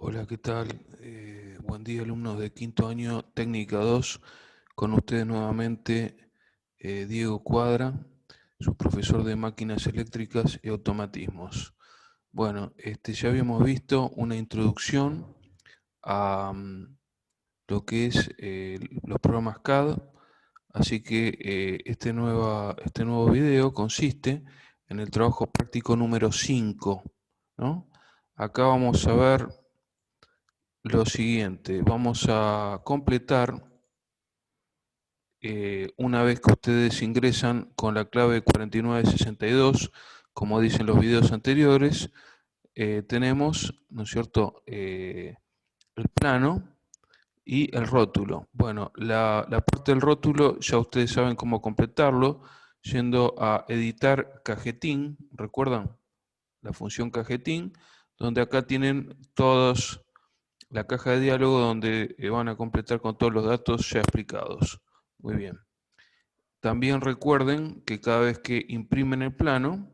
Hola, ¿qué tal? Buen día, alumnos de quinto año, técnica 2. Con ustedes nuevamente Diego Cuadra, su profesor de máquinas eléctricas y automatismos. Bueno, ya habíamos visto una introducción a lo que es los programas CAD, así que este nuevo video consiste en el trabajo práctico número 5, ¿no? Acá vamos a ver lo siguiente, vamos a completar una vez que ustedes ingresan con la clave 4962, como dicen los videos anteriores, tenemos, ¿no es cierto?, el plano y el rótulo. Bueno, la parte del rótulo ya ustedes saben cómo completarlo, yendo a editar cajetín, ¿recuerdan? La función cajetín, donde acá tienen todos la caja de diálogo donde van a completar con todos los datos ya explicados. Muy bien. También recuerden que cada vez que imprimen el plano,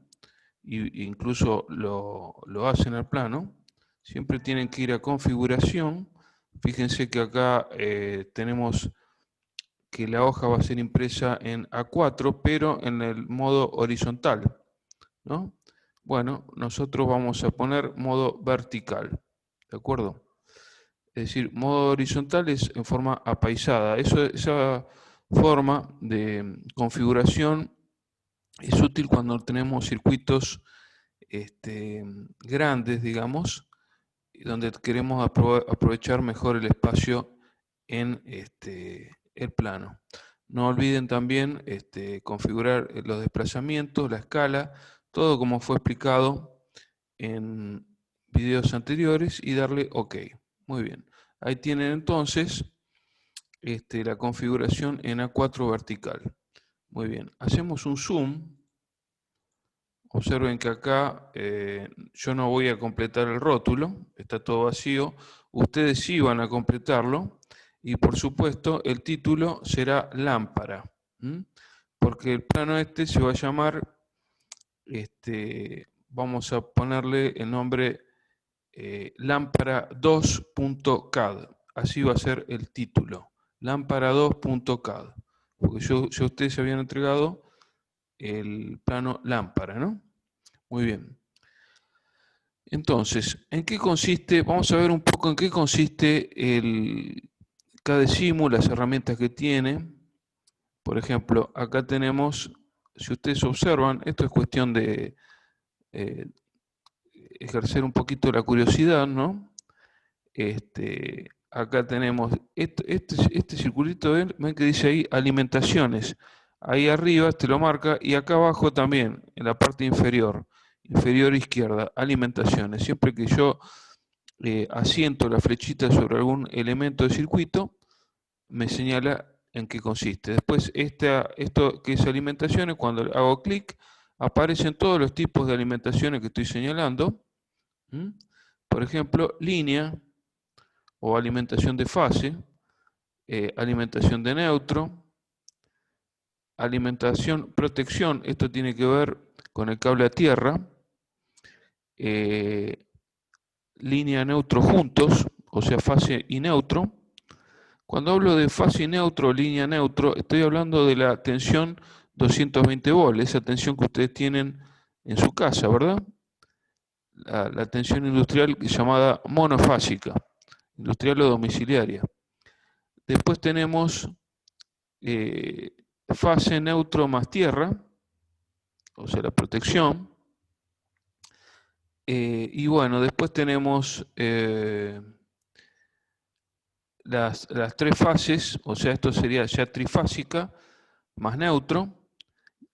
e incluso lo hacen al plano, siempre tienen que ir a configuración. Fíjense que acá tenemos que la hoja va a ser impresa en A4, pero en el modo horizontal, ¿no? Bueno, nosotros vamos a poner modo vertical, ¿de acuerdo? Es decir, modo horizontal es en forma apaisada. Esa forma de configuración es útil cuando tenemos circuitos grandes, digamos, donde queremos aprovechar mejor el espacio en el plano. No olviden también configurar los desplazamientos, la escala, todo como fue explicado en videos anteriores y darle OK. Muy bien. Ahí tienen entonces la configuración en A4 vertical. Muy bien. Hacemos un zoom. Observen que acá yo no voy a completar el rótulo, está todo vacío. Ustedes sí van a completarlo. Y por supuesto el título será lámpara. Porque el plano se va a llamar, vamos a ponerle el nombre lámpara 2.cad. Así va a ser el título. Lámpara 2.cad. Porque ya ustedes se habían entregado el plano lámpara, ¿no? Muy bien. Entonces, ¿en qué consiste? Vamos a ver un poco en qué consiste el CADESIMU, las herramientas que tiene. Por ejemplo, acá tenemos, si ustedes observan, esto es cuestión de eh, ejercer un poquito la curiosidad, ¿no? Acá tenemos este circulito, ven que dice ahí alimentaciones. Ahí arriba te lo marca y acá abajo también, en la parte inferior izquierda, alimentaciones. Siempre que yo asiento la flechita sobre algún elemento de circuito, me señala en qué consiste. Después, esto que es alimentaciones, cuando hago clic, aparecen todos los tipos de alimentaciones que estoy señalando. ¿Mm? Por ejemplo, línea o alimentación de fase, alimentación de neutro, alimentación, protección, esto tiene que ver con el cable a tierra, eh, línea neutro juntos, o sea, fase y neutro. Cuando hablo de fase y neutro, línea neutro, estoy hablando de la tensión 220 volts, esa tensión que ustedes tienen en su casa, ¿verdad? La tensión industrial llamada monofásica, industrial o domiciliaria. Después tenemos eh, fase neutro más tierra, o sea, la protección. Y bueno, después tenemos las tres fases, o sea, esto sería ya trifásica más neutro.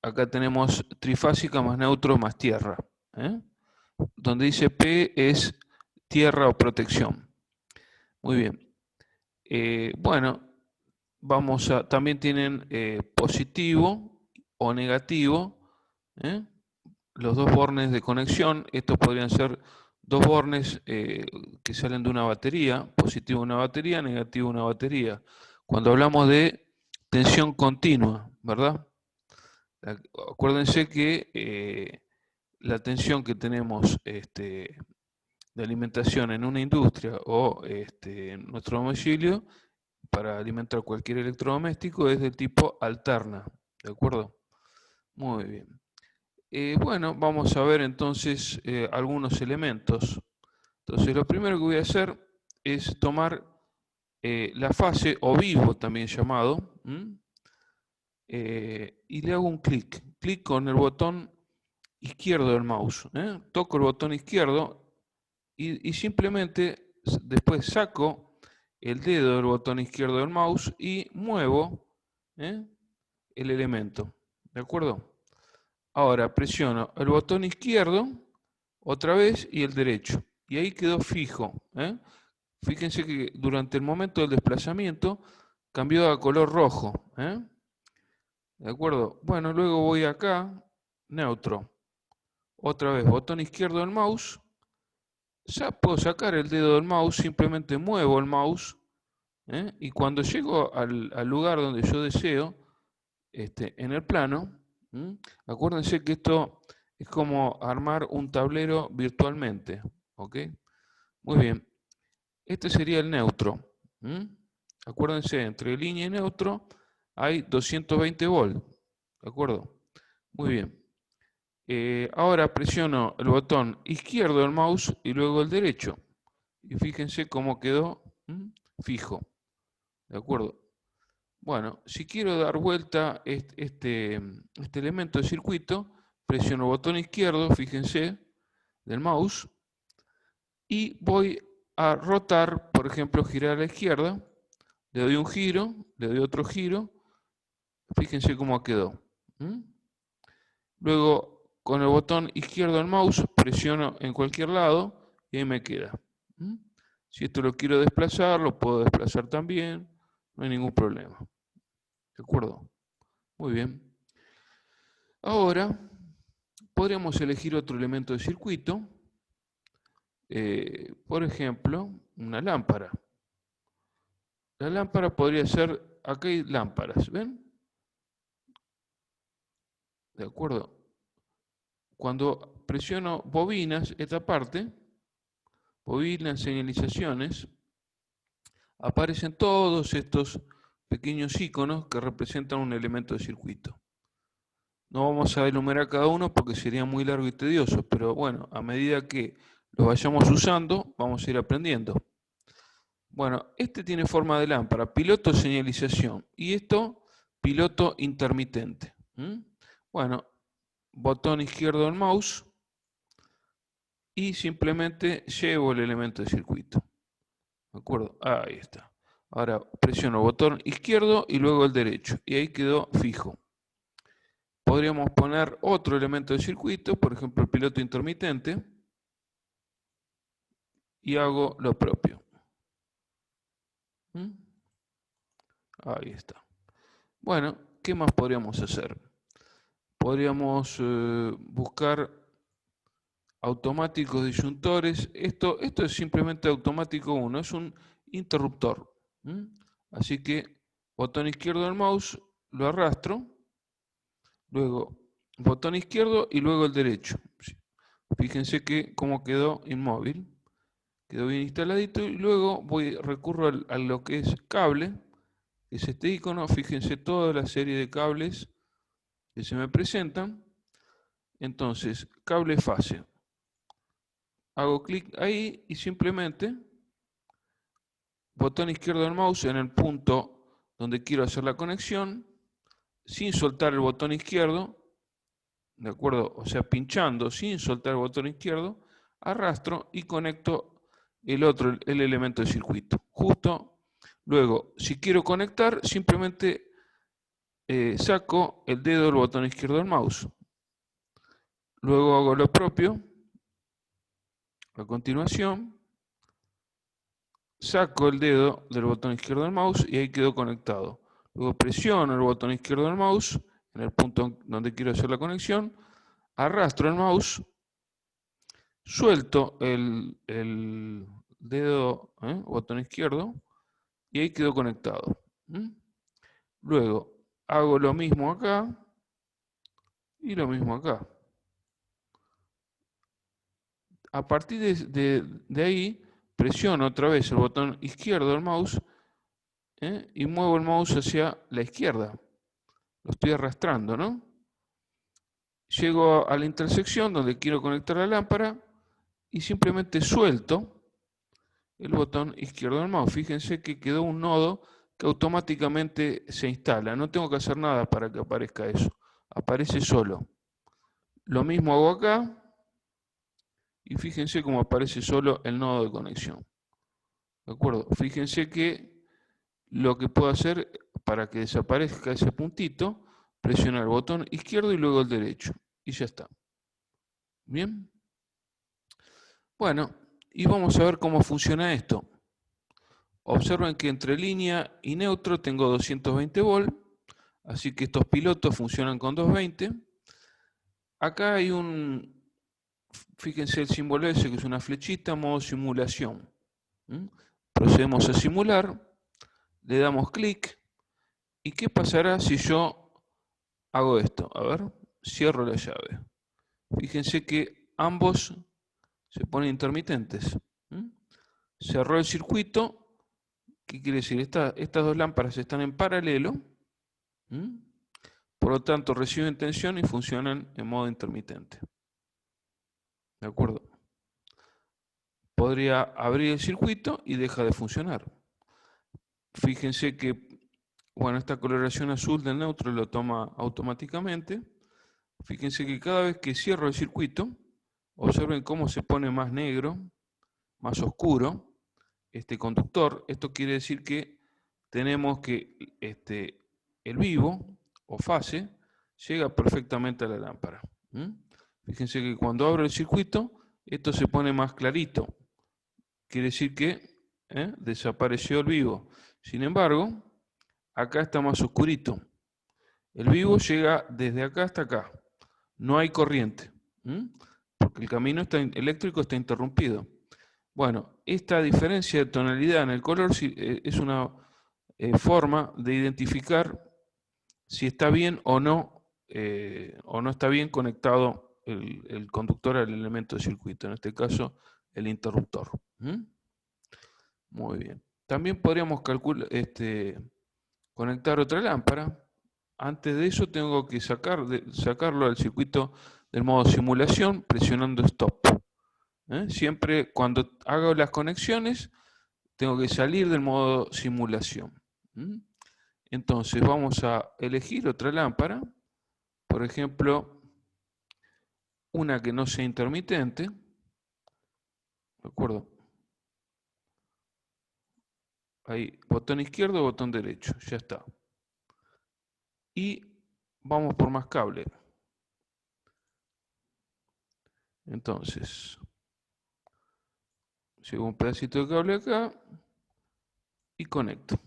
Acá tenemos trifásica más neutro más tierra. ¿Eh? Donde dice P es tierra o protección. Muy bien. Bueno, también tienen positivo o negativo. ¿Eh? Los dos bornes de conexión, estos podrían ser dos bornes que salen de una batería, positivo una batería, negativo una batería. Cuando hablamos de tensión continua, ¿verdad? Acuérdense que la tensión que tenemos de alimentación en una industria o en nuestro domicilio para alimentar cualquier electrodoméstico es del tipo alterna, ¿de acuerdo? Muy bien. Bueno, vamos a ver entonces algunos elementos. Entonces, lo primero que voy a hacer es tomar la fase o vivo también llamado, y le hago un clic con el botón izquierdo del mouse. Toco el botón izquierdo y simplemente después saco el dedo del botón izquierdo del mouse y muevo ¿eh? el elemento. ¿De acuerdo? Ahora presiono el botón izquierdo otra vez y el derecho. Y ahí quedó fijo. Fíjense que durante el momento del desplazamiento cambió a color rojo. ¿De acuerdo? Bueno, luego voy acá, neutro. Otra vez, botón izquierdo del mouse. Ya puedo sacar el dedo del mouse, simplemente muevo el mouse. Y cuando llego al lugar donde yo deseo, en el plano, acuérdense que esto es como armar un tablero virtualmente. ¿Ok? Muy bien. Este sería el neutro. Acuérdense, entre línea y neutro hay 220 volts. ¿De acuerdo? Muy bien. Ahora presiono el botón izquierdo del mouse y luego el derecho. Y fíjense cómo quedó fijo. ¿De acuerdo? Bueno, si quiero dar vuelta este elemento de circuito, presiono el botón izquierdo, fíjense, del mouse, y voy a rotar, por ejemplo, girar a la izquierda, le doy un giro, le doy otro giro, fíjense cómo quedó. Luego, con el botón izquierdo del mouse, presiono en cualquier lado y ahí me queda. Si esto lo quiero desplazar, lo puedo desplazar también, no hay ningún problema. ¿De acuerdo? Muy bien. Ahora, podríamos elegir otro elemento de circuito, por ejemplo, una lámpara. La lámpara podría ser, acá hay lámparas, ¿ven? ¿De acuerdo? Cuando presiono bobinas, esta parte, bobinas, señalizaciones, aparecen todos estos pequeños iconos que representan un elemento de circuito. No vamos a enumerar cada uno porque sería muy largo y tedioso, pero bueno, a medida que lo vayamos usando, vamos a ir aprendiendo. Bueno, este tiene forma de lámpara, piloto señalización, y esto, piloto intermitente. Bueno, botón izquierdo del mouse y simplemente llevo el elemento de circuito. ¿De acuerdo? Ahí está. Ahora presiono el botón izquierdo y luego el derecho, y ahí quedó fijo. Podríamos poner otro elemento de circuito, por ejemplo el piloto intermitente, y hago lo propio. Ahí está. Bueno, ¿qué más podríamos hacer? Podríamos buscar automáticos disyuntores. Esto es simplemente automático 1, es un interruptor. Así que botón izquierdo del mouse, lo arrastro, luego botón izquierdo y luego el derecho. Fíjense que como quedó inmóvil, quedó bien instaladito y luego recurro a lo que es cable, que es este icono. Fíjense toda la serie de cables que se me presentan. Entonces, cable fase. Hago clic ahí y simplemente botón izquierdo del mouse en el punto donde quiero hacer la conexión, sin soltar el botón izquierdo, ¿de acuerdo? O sea, pinchando sin soltar el botón izquierdo, arrastro y conecto el elemento de circuito. Justo luego, si quiero conectar, simplemente saco el dedo del botón izquierdo del mouse. Luego hago lo propio. A continuación, saco el dedo del botón izquierdo del mouse y ahí quedó conectado. Luego presiono el botón izquierdo del mouse en el punto donde quiero hacer la conexión, arrastro el mouse, suelto el dedo, botón izquierdo, y ahí quedó conectado. Luego hago lo mismo acá y lo mismo acá. A partir de ahí, presiono otra vez el botón izquierdo del mouse, y muevo el mouse hacia la izquierda. Lo estoy arrastrando, ¿no? Llego a la intersección donde quiero conectar la lámpara y simplemente suelto el botón izquierdo del mouse. Fíjense que quedó un nodo que automáticamente se instala. No tengo que hacer nada para que aparezca eso. Aparece solo. Lo mismo hago acá y fíjense cómo aparece solo el nodo de conexión. ¿De acuerdo? Fíjense que lo que puedo hacer para que desaparezca ese puntito, presionar el botón izquierdo y luego el derecho. Y ya está. ¿Bien? Bueno, y vamos a ver cómo funciona esto. Observen que entre línea y neutro tengo 220 volts, así que estos pilotos funcionan con 220. Acá hay fíjense el símbolo ese que es una flechita, modo simulación. Procedemos a simular, le damos clic, ¿y qué pasará si yo hago esto? A ver, cierro la llave. Fíjense que ambos se ponen intermitentes. Cerró el circuito. ¿Qué quiere decir? Estas dos lámparas están en paralelo, por lo tanto reciben tensión y funcionan en modo intermitente. ¿De acuerdo? Podría abrir el circuito y deja de funcionar. Fíjense que, bueno, esta coloración azul del neutro lo toma automáticamente. Fíjense que cada vez que cierro el circuito, observen cómo se pone más negro, más oscuro este conductor. Esto quiere decir que tenemos que el vivo o fase llega perfectamente a la lámpara. Fíjense que cuando abro el circuito, esto se pone más clarito. Quiere decir que desapareció el vivo. Sin embargo, acá está más oscurito. El vivo llega desde acá hasta acá. No hay corriente, porque el camino eléctrico está interrumpido. Bueno, esta diferencia de tonalidad en el color es una forma de identificar si está bien o no está bien conectado el conductor al elemento de circuito, en este caso el interruptor. Muy bien. También podríamos conectar otra lámpara. Antes de eso tengo que sacarlo al circuito del modo simulación presionando stop. Siempre cuando hago las conexiones tengo que salir del modo simulación. Entonces vamos a elegir otra lámpara, por ejemplo, una que no sea intermitente, ¿de acuerdo? Ahí, botón izquierdo, botón derecho, ya está. Y vamos por más cable. Entonces, llevo un pedacito de cable acá y conecto.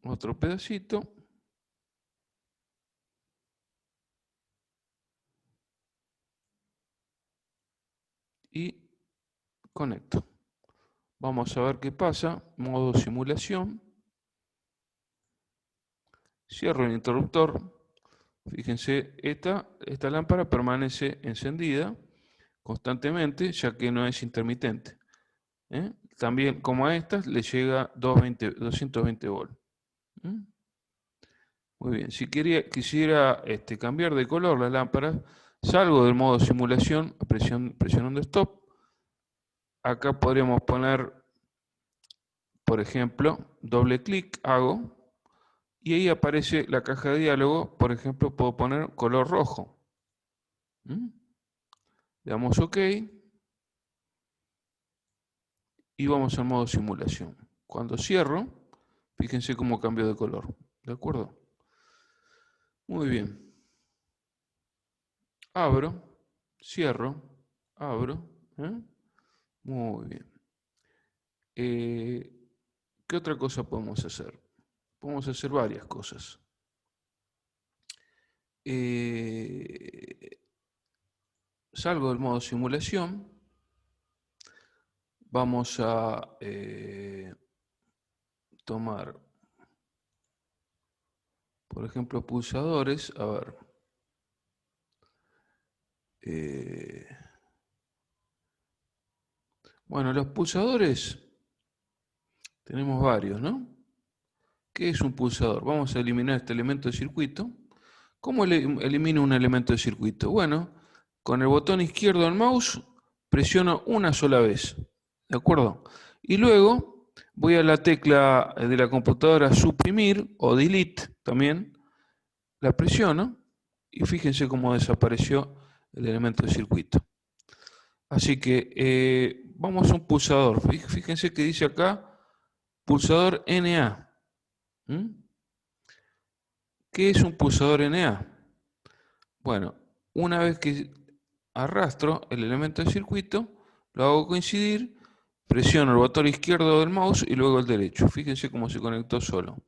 Otro pedacito. Y conecto. Vamos a ver qué pasa. Modo simulación. Cierro el interruptor. Fíjense, esta lámpara permanece encendida constantemente, ya que no es intermitente. También, como a estas, le llega 220 volts. Muy bien, si quisiera cambiar de color la lámpara, salgo del modo simulación presionando stop. Acá podríamos poner, por ejemplo, doble clic hago y ahí aparece la caja de diálogo. Por ejemplo, puedo poner color rojo. Le damos OK y vamos al modo simulación. Cuando cierro, fíjense cómo cambió de color. ¿De acuerdo? Muy bien. Abro, cierro, abro. Muy bien. ¿Qué otra cosa podemos hacer? Podemos hacer varias cosas. Salgo del modo simulación. Vamos a tomar, por ejemplo, pulsadores. A ver. Bueno, los pulsadores tenemos varios, ¿no? ¿Qué es un pulsador? Vamos a eliminar este elemento de circuito. ¿Cómo elimino un elemento de circuito? Bueno, con el botón izquierdo del mouse presiono una sola vez, ¿de acuerdo? Y luego voy a la tecla de la computadora suprimir o delete también, la presiono y fíjense cómo desapareció el elemento de circuito. Así que vamos a un pulsador. Fíjense que dice acá pulsador NA. ¿Mm? ¿Qué es un pulsador NA? Bueno, una vez que arrastro el elemento de circuito, lo hago coincidir, presiono el botón izquierdo del mouse y luego el derecho. Fíjense cómo se conectó solo.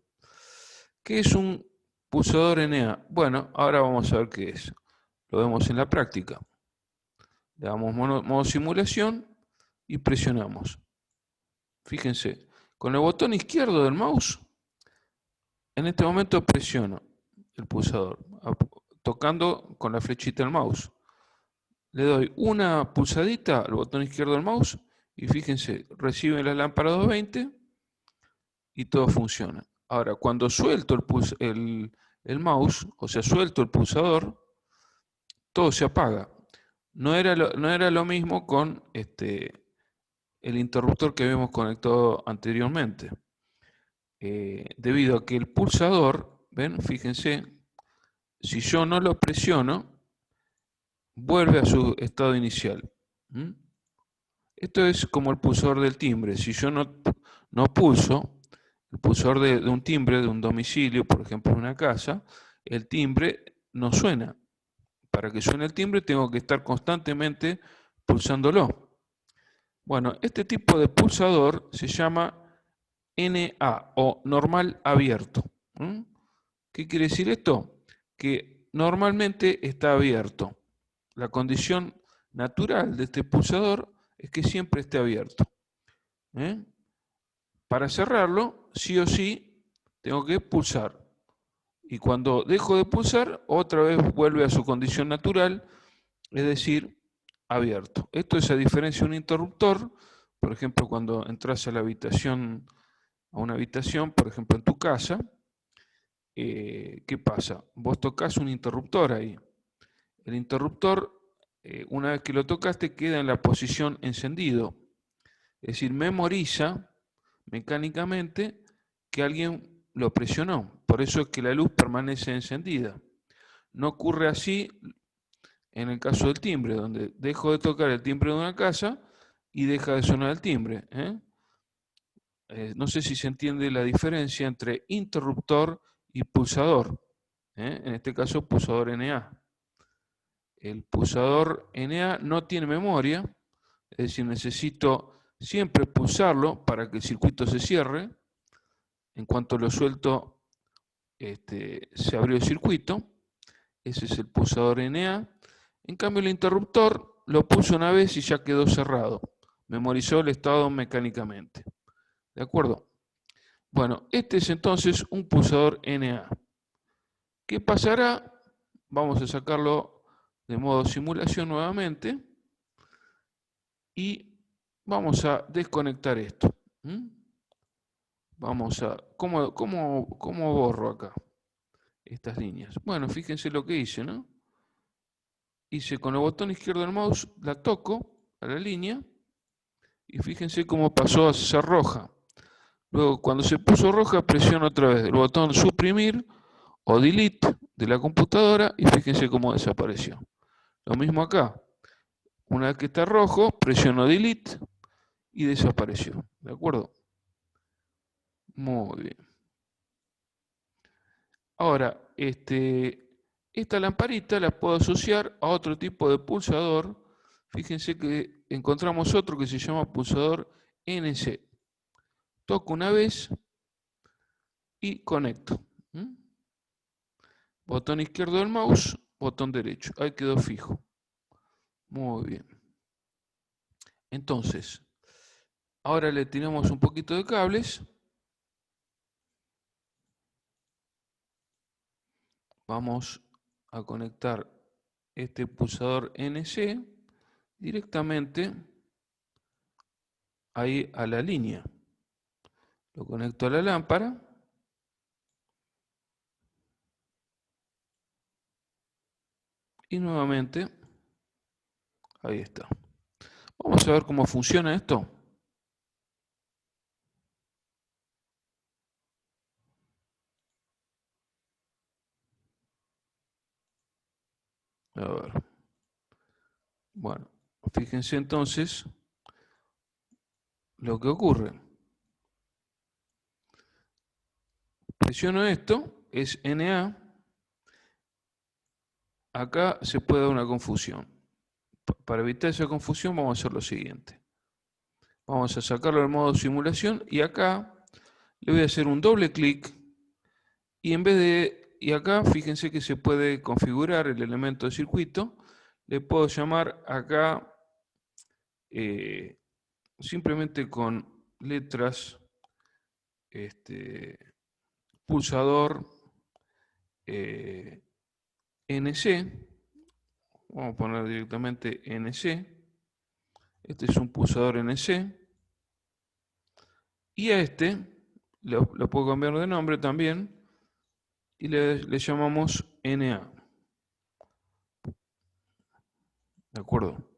¿Qué es un pulsador NA? Bueno, ahora vamos a ver qué es. Lo vemos en la práctica. Le damos modo simulación y presionamos. Fíjense, con el botón izquierdo del mouse, en este momento presiono el pulsador, tocando con la flechita del mouse. Le doy una pulsadita al botón izquierdo del mouse y fíjense, recibe la lámpara 220 y todo funciona. Ahora, cuando suelto el mouse, o sea, suelto el pulsador, todo se apaga. No era lo mismo con el interruptor que habíamos conectado anteriormente. Debido a que el pulsador, ven, fíjense, si yo no lo presiono, vuelve a su estado inicial. ¿Mm? Esto es como el pulsador del timbre. Si yo no pulso, el pulsador de un timbre de un domicilio, por ejemplo, en una casa, el timbre no suena. Para que suene el timbre tengo que estar constantemente pulsándolo. Bueno, este tipo de pulsador se llama NA o normal abierto. ¿Mm? ¿Qué quiere decir esto? Que normalmente está abierto. La condición natural de este pulsador es que siempre esté abierto. ¿Eh? Para cerrarlo, sí o sí, tengo que pulsar. Y cuando dejo de pulsar, otra vez vuelve a su condición natural, es decir, abierto. Esto es a diferencia de un interruptor. Por ejemplo, cuando entras a una habitación, por ejemplo, en tu casa, ¿qué pasa? Vos tocas un interruptor ahí. El interruptor, una vez que lo tocaste, queda en la posición encendido. Es decir, memoriza mecánicamente que alguien lo presionó. Por eso es que la luz permanece encendida. No ocurre así en el caso del timbre, donde dejo de tocar el timbre de una casa y deja de sonar el timbre. No sé si se entiende la diferencia entre interruptor y pulsador. En este caso, pulsador NA. El pulsador NA no tiene memoria, es decir, necesito siempre pulsarlo para que el circuito se cierre. En cuanto lo suelto, se abrió el circuito. Ese es el pulsador NA. En cambio, el interruptor lo pulso una vez y ya quedó cerrado. Memorizó el estado mecánicamente. ¿De acuerdo? Bueno, este es entonces un pulsador NA. ¿Qué pasará? Vamos a sacarlo de modo simulación nuevamente y vamos a desconectar esto. ¿Mm? Vamos a... ¿Cómo borro acá estas líneas? Bueno, fíjense lo que hice, ¿no? Hice con el botón izquierdo del mouse, la toco a la línea y fíjense cómo pasó a ser roja. Luego, cuando se puso roja, presiono otra vez el botón suprimir o delete de la computadora y fíjense cómo desapareció. Lo mismo acá. Una vez que está rojo, presiono delete y desapareció. ¿De acuerdo? Muy bien. Ahora, esta lamparita la puedo asociar a otro tipo de pulsador. Fíjense que encontramos otro que se llama pulsador NC. Toco una vez y conecto. ¿Mm? Botón izquierdo del mouse, botón derecho. Ahí quedó fijo. Muy bien. Entonces, ahora le tiramos un poquito de cables. Vamos a conectar este pulsador NC directamente ahí a la línea. Lo conecto a la lámpara. Y nuevamente, ahí está. Vamos a ver cómo funciona esto. A ver. Bueno, fíjense entonces lo que ocurre. Presiono esto, es NA. Acá se puede dar una confusión. Para evitar esa confusión vamos a hacer lo siguiente. Vamos a sacarlo del modo simulación y acá le voy a hacer un doble clic y en vez de, y acá fíjense que se puede configurar el elemento de circuito, le puedo llamar acá eh, simplemente con letras pulsador NC, vamos a poner directamente NC, este es un pulsador NC, y a este lo puedo cambiar de nombre también y le llamamos NA. ¿De acuerdo?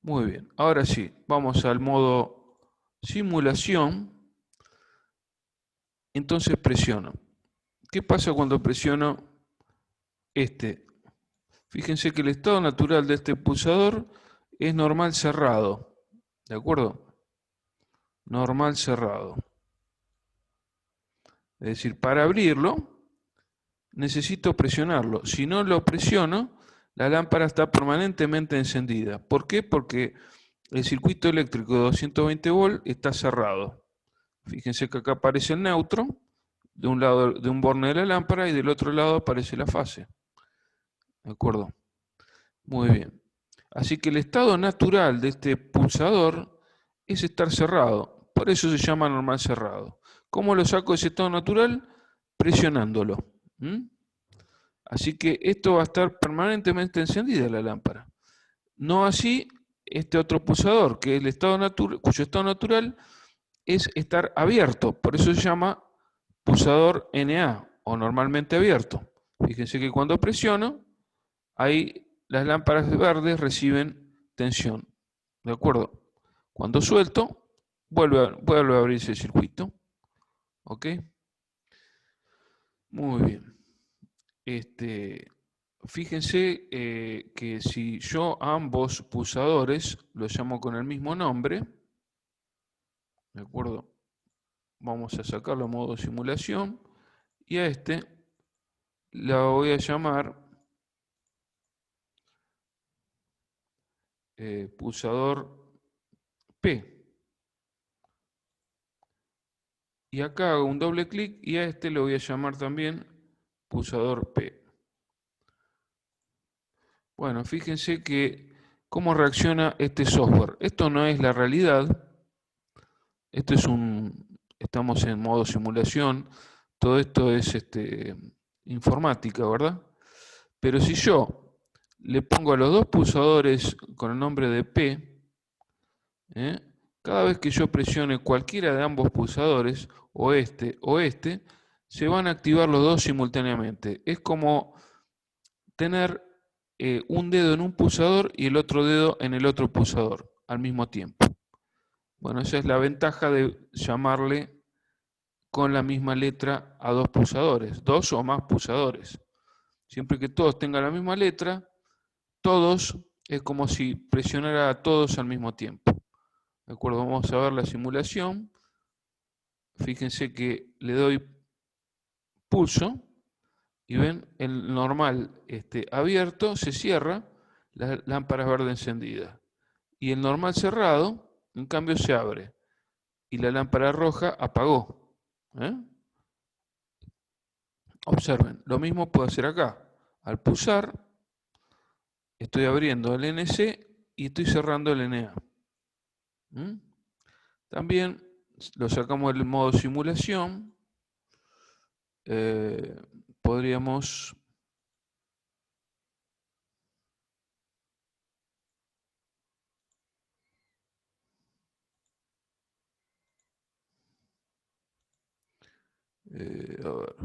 Muy bien. Ahora sí, vamos al modo simulación. Entonces presiono. ¿Qué pasa cuando presiono este? Fíjense que el estado natural de este pulsador es normal cerrado. ¿De acuerdo? Normal cerrado. Es decir, para abrirlo necesito presionarlo. Si no lo presiono, la lámpara está permanentemente encendida. ¿Por qué? Porque el circuito eléctrico de 220 volts está cerrado. Fíjense que acá aparece el neutro, de un lado de un borne de la lámpara y del otro lado aparece la fase. ¿De acuerdo? Muy bien. Así que el estado natural de este pulsador es estar cerrado. Por eso se llama normal cerrado. ¿Cómo lo saco de ese estado natural? Presionándolo. ¿Mm? Así que esto va a estar permanentemente encendida la lámpara. No así este otro pulsador, que es el estado cuyo estado natural es estar abierto. Por eso se llama pulsador NA o normalmente abierto. Fíjense que cuando presiono, ahí las lámparas verdes reciben tensión. ¿De acuerdo? Cuando suelto, vuelve a abrirse el circuito. ¿Ok? Muy bien. Fíjense que si yo a ambos pulsadores los llamo con el mismo nombre, ¿de acuerdo? Vamos a sacarlo a modo simulación y a este lo voy a llamar pulsador P. Y acá hago un doble clic y a este lo voy a llamar también pulsador P. Bueno, fíjense que cómo reacciona este software. Esto no es la realidad. Esto es estamos en modo simulación. Todo esto es informática, ¿verdad? Pero si yo le pongo a los dos pulsadores con el nombre de P, ¿eh? Cada vez que yo presione cualquiera de ambos pulsadores, o este, se van a activar los dos simultáneamente. Es como tener un dedo en un pulsador y el otro dedo en el otro pulsador al mismo tiempo. Bueno, esa es la ventaja de llamarle con la misma letra a dos pulsadores, dos o más pulsadores. Siempre que todos tengan la misma letra, todos es como si presionara a todos al mismo tiempo. ¿De acuerdo? Vamos a ver la simulación. Fíjense que le doy pulso y ven el normal abierto se cierra, la lámpara verde encendida. Y el normal cerrado, en cambio, se abre y la lámpara roja apagó. ¿Eh? Observen, lo mismo puedo hacer acá. Al pulsar, estoy abriendo el NC y estoy cerrando el NA. ¿Mm? También lo sacamos del modo simulación. Eh, podríamos A ver.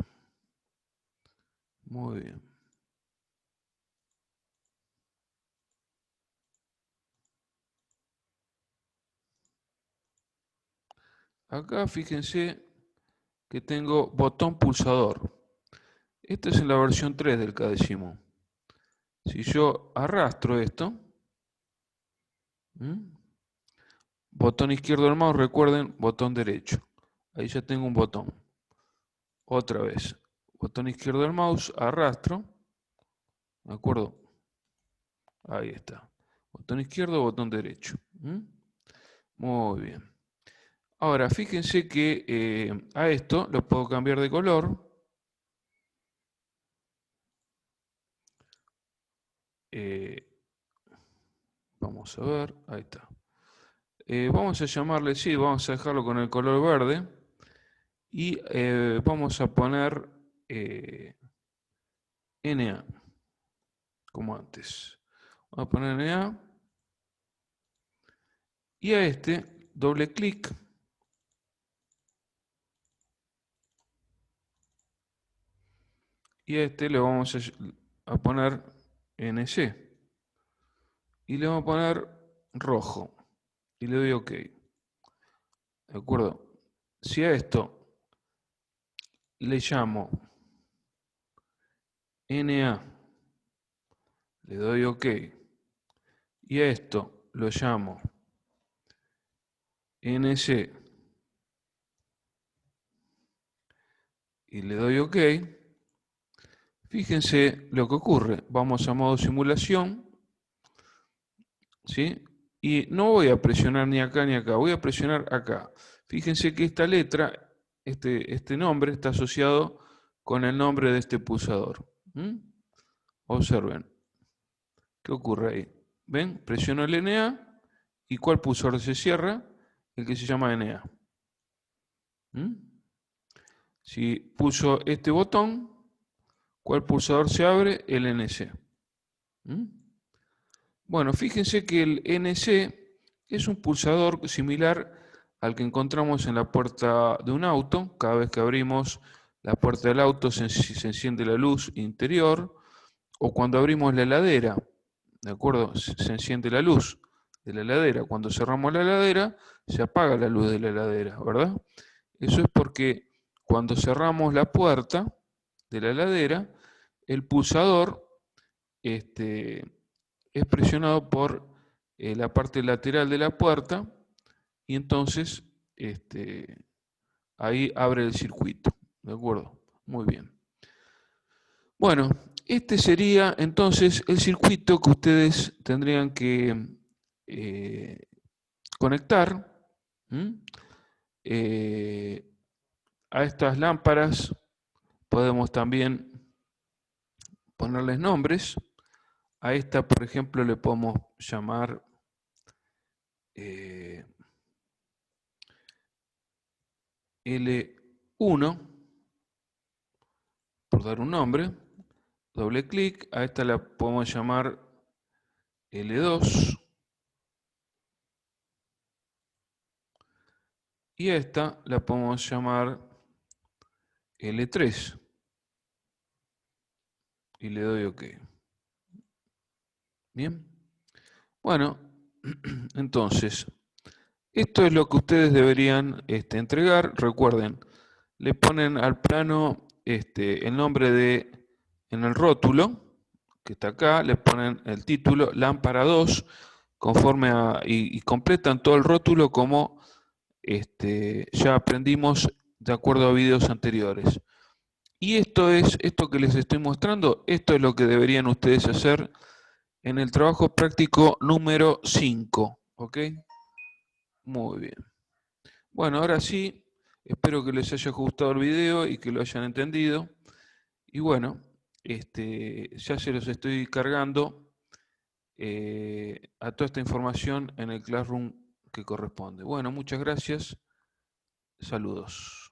Muy bien. Acá fíjense que tengo botón pulsador. Esta es en la versión 3 del Cadécimo. Si yo arrastro esto, ¿m? Botón izquierdo del mouse, recuerden, botón derecho. Ahí ya tengo un botón. Otra vez, botón izquierdo del mouse, arrastro, ¿de acuerdo? Ahí está. Botón izquierdo, botón derecho. Muy bien. Ahora, fíjense que a esto lo puedo cambiar de color. Eh, Vamos a ver, ahí está. Vamos a llamarle, sí, vamos a dejarlo con el color verde. Y vamos a poner NA, como antes. Vamos a poner NA. Y a este, doble clic. Y a este le vamos a poner NC. Y le vamos a poner rojo. Y le doy OK. ¿De acuerdo? Si a esto le llamo NA, le doy OK. Y a esto lo llamo NC y le doy OK. Fíjense lo que ocurre. Vamos a modo simulación. ¿Sí? Y no voy a presionar ni acá ni acá, voy a presionar acá. Fíjense que esta letra, este nombre está asociado con el nombre de este pulsador. Observen. ¿Qué ocurre ahí? ¿Ven? Presiono el NA y ¿cuál pulsador se cierra? El que se llama NA. Si pulso este botón, ¿cuál pulsador se abre? El NC. Bueno, fíjense que el NC es un pulsador similar al que encontramos en la puerta de un auto. Cada vez que abrimos la puerta del auto se enciende la luz interior, o cuando abrimos la heladera, ¿de acuerdo? Se enciende la luz de la heladera. Cuando cerramos la heladera, se apaga la luz de la heladera, ¿verdad? Eso es porque cuando cerramos la puerta de la heladera, el pulsador es presionado por la parte lateral de la puerta y entonces ahí abre el circuito. ¿De acuerdo? Muy bien. Bueno, este sería entonces el circuito que ustedes tendrían que conectar a estas lámparas. Podemos también ponerles nombres. A esta, por ejemplo, le podemos llamar L1, por dar un nombre. Doble clic. A esta la podemos llamar L2. Y a esta la podemos llamar L3. Y le doy OK. Bien. Bueno, entonces, esto es lo que ustedes deberían entregar. Recuerden, le ponen al plano el nombre en el rótulo, que está acá, le ponen el título, lámpara 2, conforme y completan todo el rótulo como ya aprendimos de acuerdo a videos anteriores. Y esto que les estoy mostrando, esto es lo que deberían ustedes hacer en el trabajo práctico número 5. ¿Ok? Muy bien. Bueno, ahora sí, espero que les haya gustado el video y que lo hayan entendido. Y bueno, ya se los estoy cargando a toda esta información en el Classroom que corresponde. Bueno, muchas gracias. Saludos.